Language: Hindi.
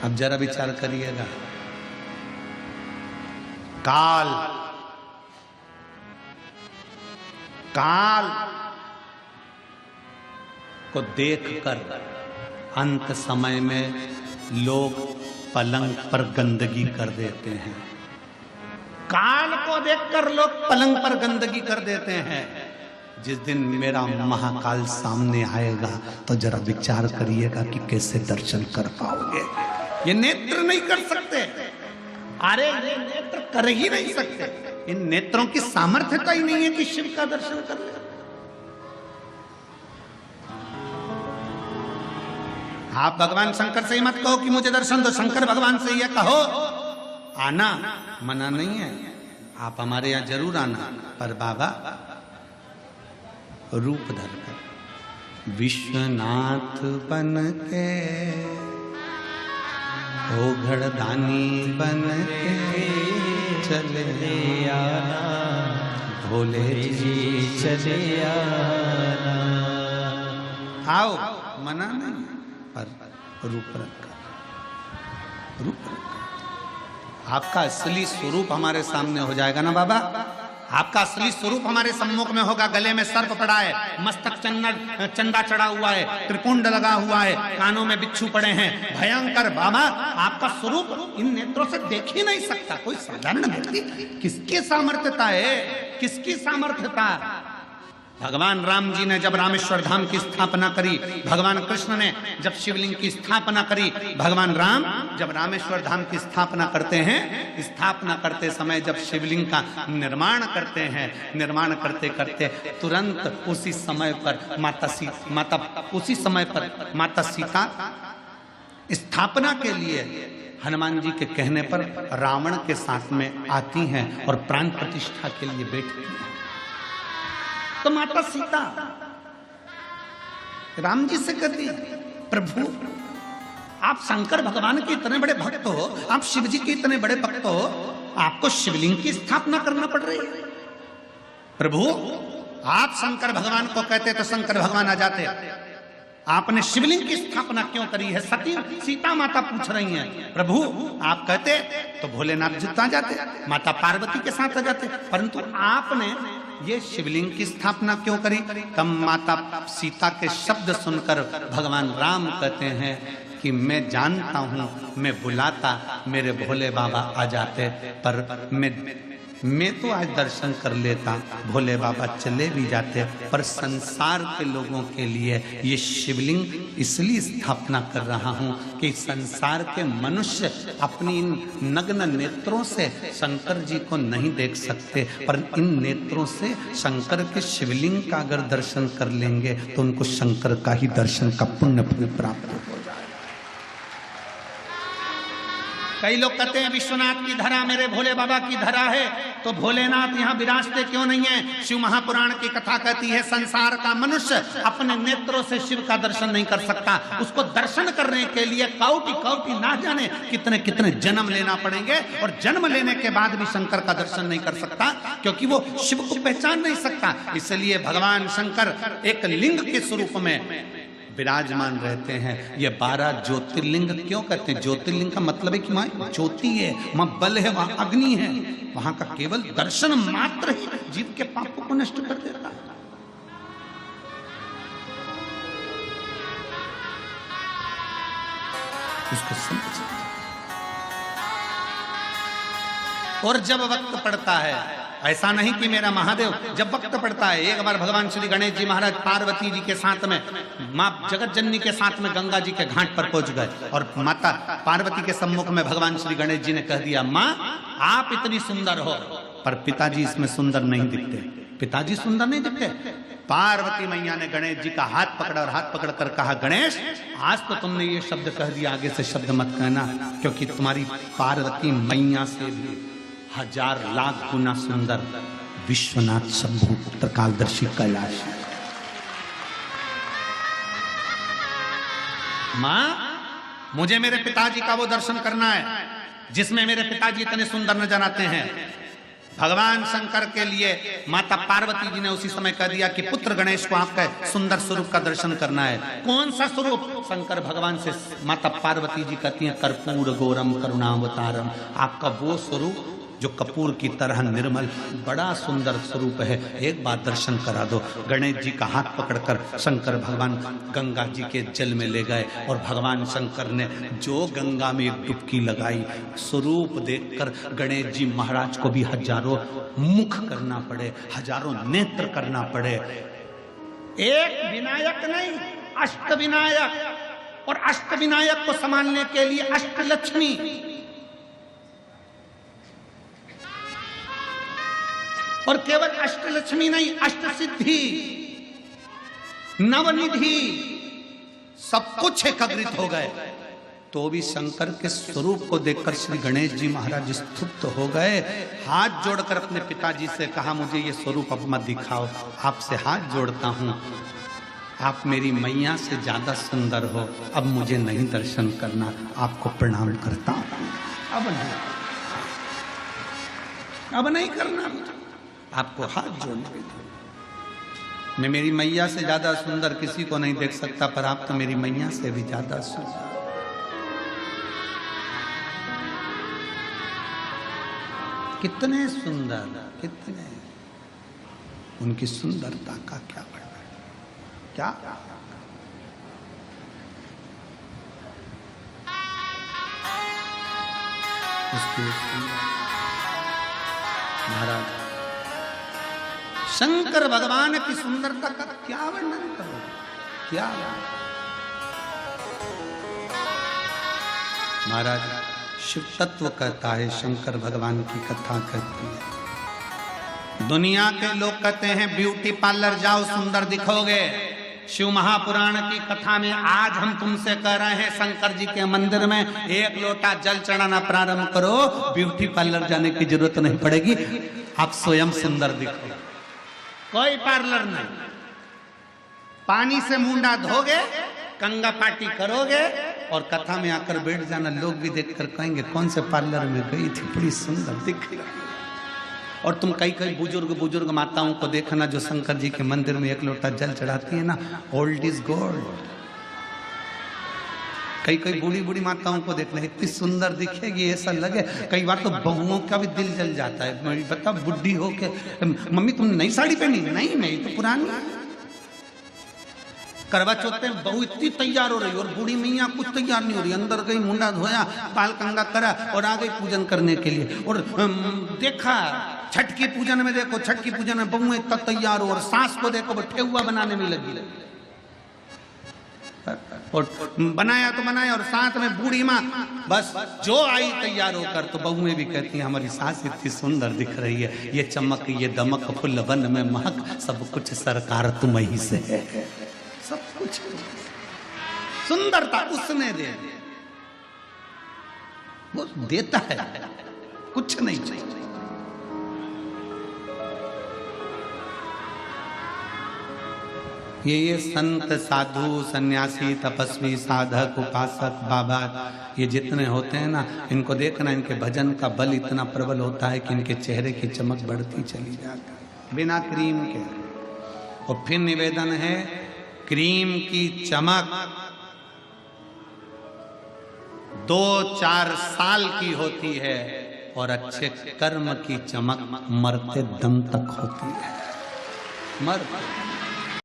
अब जरा विचार करिएगा, काल काल को देखकर अंत समय में लोग पलंग पर गंदगी कर देते हैं। काल को देखकर लोग पलंग पर गंदगी कर देते हैं। जिस दिन मेरा महाकाल सामने आएगा तो जरा विचार करिएगा कि कैसे दर्शन कर पाओगे। ये नेत्र नहीं कर सकते, अरे ये नेत्र कर ही नहीं सकते। इन नेत्रों की सामर्थ्य का ही नहीं है कि शिव का दर्शन कर ले। आप भगवान शंकर से ही मत कहो कि मुझे दर्शन दो, शंकर भगवान से ये कहो। आना मना नहीं है, आप हमारे यहां जरूर आना, पर बाबा रूप धरकर विश्वनाथ बन के, घड़दानी बन के चले आना, भोले जी चले आना। आओ, मना नहीं, पर रूप रखकर, रूप रखकर आपका असली स्वरूप हमारे सामने हो जाएगा ना बाबा। आपका असली स्वरूप हमारे सम्मुख में होगा। गले में सर्प पड़ा है, मस्तक चंदा चढ़ा हुआ है, त्रिपुंड लगा हुआ है, कानों में बिच्छू पड़े हैं, भयंकर बाबा। आपका स्वरूप इन नेत्रों से देख ही नहीं सकता कोई साधारण व्यक्ति। किसकी सामर्थ्यता है, किसकी सामर्थ्यता? भगवान राम जी ने जब रामेश्वर धाम की स्थापना करी, भगवान कृष्ण ने जब शिवलिंग की स्थापना करी, भगवान राम जब रामेश्वर धाम की स्थापना करते हैं, स्थापना करते समय जब शिवलिंग का निर्माण करते हैं, निर्माण करते करते तुरंत उसी समय पर माता सीता स्थापना के लिए हनुमान जी के कहने पर रावण के साथ में आती हैं और प्राण प्रतिष्ठा के लिए बैठती हैं। तो माता सीता राम जी से कहती, प्रभु आप शंकर भगवान के इतने बड़े भक्त हो, आप शिव जी के इतने बड़े भक्त हो, आपको शिवलिंग की स्थापना करना पड़ रही है। प्रभु आप शंकर भगवान को कहते तो शंकर भगवान आ जाते, आपने शिवलिंग की स्थापना क्यों करी है? सती सीता माता पूछ रही हैं। प्रभु आप कहते तो भोलेनाथ जी आ जाते, माता पार्वती के साथ आ जाते, परंतु आपने ये शिवलिंग की स्थापना क्यों करी? तब माता सीता के शब्द सुनकर भगवान राम कहते हैं कि मैं जानता हूं, मैं बुलाता मेरे भोले बाबा आ जाते, पर मैं तो आज दर्शन कर लेता, भोले बाबा चले भी जाते, पर संसार के लोगों के लिए ये शिवलिंग इसलिए स्थापना कर रहा हूं कि संसार के मनुष्य अपनी इन नग्न नेत्रों से शंकर जी को नहीं देख सकते, पर इन नेत्रों से शंकर के शिवलिंग का अगर दर्शन कर लेंगे तो उनको शंकर का ही दर्शन का पुण्य प्राप्त हो जाए। कई लोग कहते हैं विश्वनाथ की धरा मेरे भोले बाबा की धरा है, तो भोलेनाथ यहाँ विराजते क्यों नहीं है? शिव महापुराण की कथा कहती है संसार का मनुष्य अपने नेत्रों से शिव का दर्शन नहीं कर सकता। उसको दर्शन करने के लिए कौटि कौटि ना जाने कितने कितने जन्म लेना पड़ेंगे, और जन्म लेने के बाद भी शंकर का दर्शन नहीं कर सकता, क्योंकि वो शिव को पहचान नहीं सकता। इसलिए भगवान शंकर एक लिंग के स्वरूप में विराजमान रहते हैं। ये 12 ज्योतिर्लिंग क्यों कहते हैं? ज्योतिर्लिंग का मतलब है कि वहां ज्योति है, वहां बल है, वहां अग्नि है, वहां का केवल दर्शन मात्र ही जीव के पापों को नष्ट कर देता है। उसको समझ। और जब वक्त पड़ता है, ऐसा नहीं कि मेरा महादेव, जब वक्त पड़ता है, एक बार भगवान श्री गणेश जी महाराज पार्वती जी के साथ में मां जगत जननी के साथ में गंगा जी के घाट पर पहुंच गए, और माता पार्वती के सम्मुख में भगवान श्री गणेश जी ने कह दिया, मां आप इतनी सुंदर हो, पर पिताजी इसमें सुंदर नहीं दिखते, पिताजी सुंदर नहीं दिखते। पार्वती मैया ने गणेश जी का हाथ पकड़ा और हाथ पकड़कर कहा, गणेश आज तो तुमने ये शब्द कह दिया, आगे से शब्द मत कहना, क्योंकि तुम्हारी पार्वती मैया से भी 1000 लाख गुना सुंदर विश्वनाथ शंभु पुत्र कालदर्शी कैलाश। मां मुझे मेरे पिताजी का वो दर्शन करना है जिसमें मेरे पिताजी इतने सुंदर नजर आते हैं। भगवान शंकर के लिए माता पार्वती जी ने उसी समय कह दिया कि पुत्र गणेश को आपका सुंदर स्वरूप का दर्शन करना है। कौन सा स्वरूप? शंकर भगवान से माता पार्वती जी कहती हैं कर्पूर गौरम करुणावतारम, आपका वो स्वरूप जो कपूर की तरह निर्मल, बड़ा सुंदर स्वरूप है, एक बार दर्शन करा दो। गणेश जी का हाथ पकड़कर शंकर भगवान गंगा जी के जल में ले गए और भगवान शंकर ने जो गंगा में एक डुबकी लगाई, स्वरूप देखकर गणेश जी महाराज को भी हजारों मुख करना पड़े, हजारों नेत्र करना पड़े। एक विनायक नहीं, अष्ट विनायक, और अष्ट विनायक को संभालने के लिए अष्टलक्ष्मी, और केवल अष्टलक्ष्मी नहीं, अष्टसिद्धि, नवनिधि, सब कुछ एकत्रित हो गए। तो भी शंकर के स्वरूप को देखकर श्री गणेश जी महाराज स्तुत हो गए। हाथ जोड़कर अपने पिताजी से कहा, मुझे ये स्वरूप अब मत दिखाओ, आपसे हाथ जोड़ता हूं, आप मेरी मैया से ज्यादा सुंदर हो, अब मुझे नहीं दर्शन करना, आपको प्रणाम करता हूं, अब नहीं करना, आपको हाथ जोड़ने। मैं मेरी मैया से ज्यादा सुंदर किसी को नहीं देख सकता, पर आप तो मेरी मैया से भी ज्यादा सुंदर। कितने सुंदर, कितने, उनकी सुंदरता का क्या वर्णन, क्या उसकी महाराज शंकर भगवान की सुंदरता का क्या वर्णन करो, क्या। महाराज शिव तत्व कहता है, शंकर भगवान की कथा कहती है। दुनिया के लोग कहते हैं ब्यूटी पार्लर जाओ सुंदर दिखोगे। शिव महापुराण की कथा में आज हम तुमसे कह रहे हैं, शंकर जी के मंदिर में एक लोटा जल चढ़ाना प्रारंभ करो, ब्यूटी पार्लर जाने की जरूरत नहीं पड़ेगी, आप स्वयं सुंदर दिखोगे। कोई पार्लर नहीं, पानी से मुंडा धोगे, कंगा पार्टी करोगे और कथा में आकर बैठ जाना, लोग भी देखकर कहेंगे कौन से पार्लर में गई थी, बड़ी सुंदर दिख रही। और तुम कई कई बुजुर्ग माताओं को देखना जो शंकर जी के मंदिर में एक लोटा जल चढ़ाती है ना, ओल्ड इज गोल्ड। कई कई बूढ़ी माताओं को देखना, इतनी सुंदर दिखेगी, ऐसा लगे। कई बार तो बहुओं का भी दिल जल जाता है, बता बुढ़ी हो के मम्मी तुम नई साड़ी पहनी, नहीं मैं तो पुरानी। करवा चौथ में बहू इतनी तैयार हो रही और बूढ़ी मैया कुछ तैयार नहीं हो रही, अंदर गई, मुंडा धोया, बाल कंगा करा और आ गई पूजन करने के लिए। और देखा छठ की पूजन में, देखो छठ की पूजन में बहू इतना तैयार हो और सास को देखो ठेकुआ बनाने में लगी, और बनाया तो बनाया, और साथ में बूढ़ी माँ बस जो आई तैयार होकर। तो बहुएं भी कहती हैं हमारी सास इतनी सुंदर दिख रही है, ये चमक ये दमक फुल वन में महक, सब कुछ सरकार तुम ही से है, सब कुछ सुंदरता उसने दे, वो देता है, कुछ नहीं चाहिए। ये संत साधु सन्यासी तपस्वी साधक उपासक बाबा ये जितने होते हैं ना, इनको देखना, इनके भजन का बल इतना प्रबल होता है कि इनके चेहरे की चमक बढ़ती चली जाती है बिना क्रीम के। और फिर निवेदन है, क्रीम की चमक 2-4 साल की होती है और अच्छे कर्म की चमक मरते दम तक होती है।